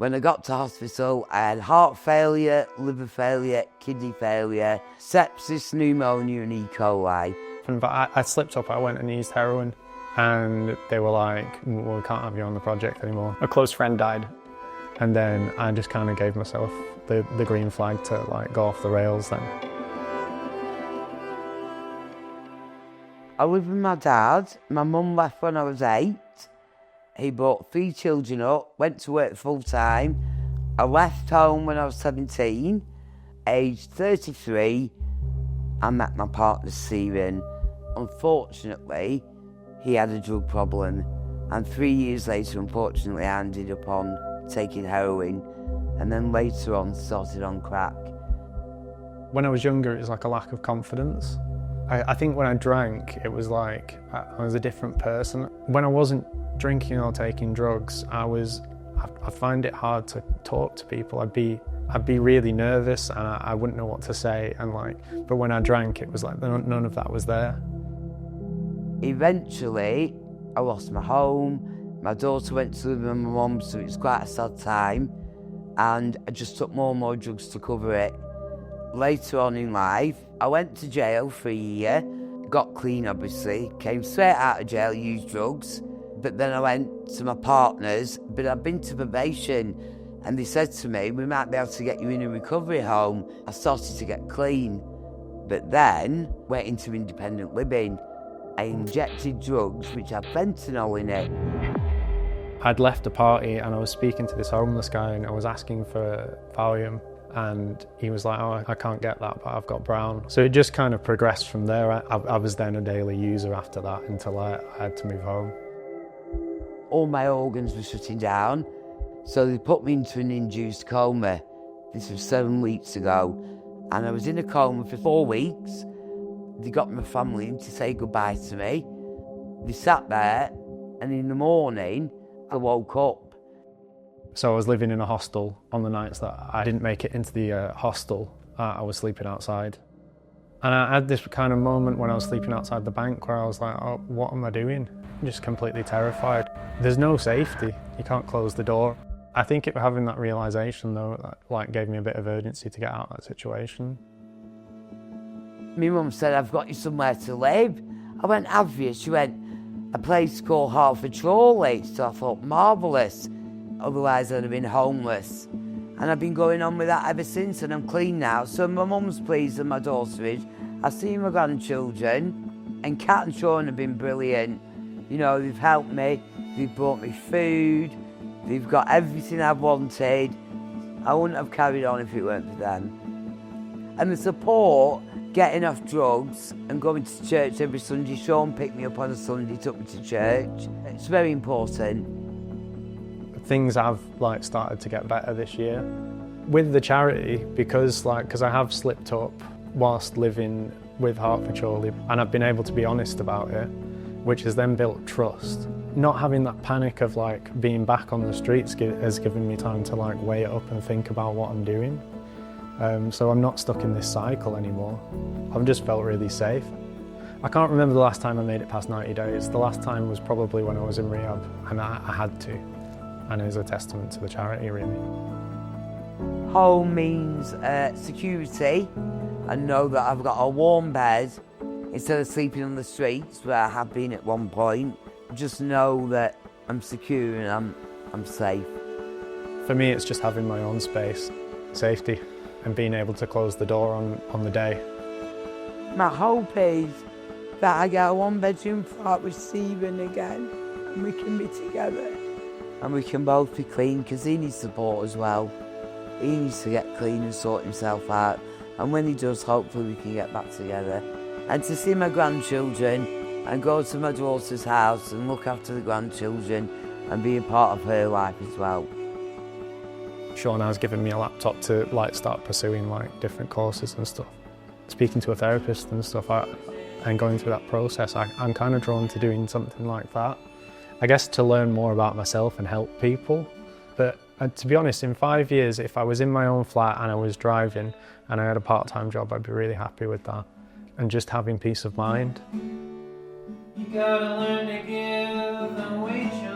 When I got to hospital, I had heart failure, liver failure, kidney failure, sepsis, pneumonia and E. coli. But I slipped up, I went and used heroin, and they were like, well, we can't have you on the project anymore. A close friend died, and then I just kind of gave myself the green flag to like go off the rails then. I lived with my dad. My mum left when I was 8. He brought 3 children up, went to work full time. I left home when I was 17. Aged 33, I met my partner Stephen. Unfortunately, he had a drug problem, and 3 years later, unfortunately, I ended up on taking heroin, and then later on started on crack. When I was younger, it was like a lack of confidence. I think when I drank, it was like I was a different person. When I wasn't drinking or taking drugs, I find it hard to talk to people. I'd be really nervous and I wouldn't know what to say, but when I drank, it was like none of that was there. Eventually, I lost my home. My daughter went to live with my mum, so it was quite a sad time, and I just took more and more drugs to cover it. Later on in life, I went to jail for a year, got clean obviously, came straight out of jail, used drugs, but then I went to my partners, but I'd been to probation, and they said to me, we might be able to get you in a recovery home. I started to get clean, but then went into independent living. I injected drugs which had fentanyl in it. I'd left a party and I was speaking to this homeless guy and I was asking for Valium, and he was like, oh, I can't get that, but I've got brown. So it just kind of progressed from there. I was then a daily user after that until I had to move home. All my organs were shutting down, so they put me into an induced coma. This was 7 weeks ago, and I was in a coma for 4 weeks. They got my family in to say goodbye to me. They sat there, and in the morning, I woke up. So I was living in a hostel. On the nights that I didn't make it into the hostel, I was sleeping outside. And I had this kind of moment when I was sleeping outside the bank where I was like, oh, what am I doing? I'm just completely terrified. There's no safety. You can't close the door. I think having that realisation though, that gave me a bit of urgency to get out of that situation. My mum said, I've got you somewhere to live. I went, have you? She went, a place called Chorley. So I thought, marvellous. Otherwise I'd have been homeless. And I've been going on with that ever since, and I'm clean now. So my mum's pleased and my daughter is. I've seen my grandchildren, and Kat and Sean have been brilliant. You know, they've helped me, they've brought me food, they've got everything I've wanted. I wouldn't have carried on if it weren't for them. And the support, getting off drugs and going to church every Sunday. Sean picked me up on a Sunday, took me to church. It's very important. Things have started to get better this year. With the charity, because I have slipped up whilst living with Chorley, and I've been able to be honest about it, which has then built trust. Not having that panic of being back on the streets has given me time to weigh it up and think about what I'm doing. So I'm not stuck in this cycle anymore. I've just felt really safe. I can't remember the last time I made it past 90 days. The last time was probably when I was in rehab, and I had to. And it is a testament to the charity, really. Home means security. I know that I've got a warm bed instead of sleeping on the streets where I have been at one point. Just know that I'm secure and I'm safe. For me, it's just having my own space, safety, and being able to close the door on the day. My hope is that I get a one-bedroom flat with Stephen again, and we can be together. And we can both be clean, because he needs support as well. He needs to get clean and sort himself out. And when he does, hopefully we can get back together. And to see my grandchildren and go to my daughter's house and look after the grandchildren and be a part of her life as well. Sean has given me a laptop to start pursuing different courses and stuff. Speaking to a therapist and stuff, and going through that process, I'm kind of drawn to doing something like that. I guess to learn more about myself and help people. But to be honest, in 5 years, if I was in my own flat and I was driving and I had a part-time job, I'd be really happy with that. And just having peace of mind. You gotta learn to give and wait.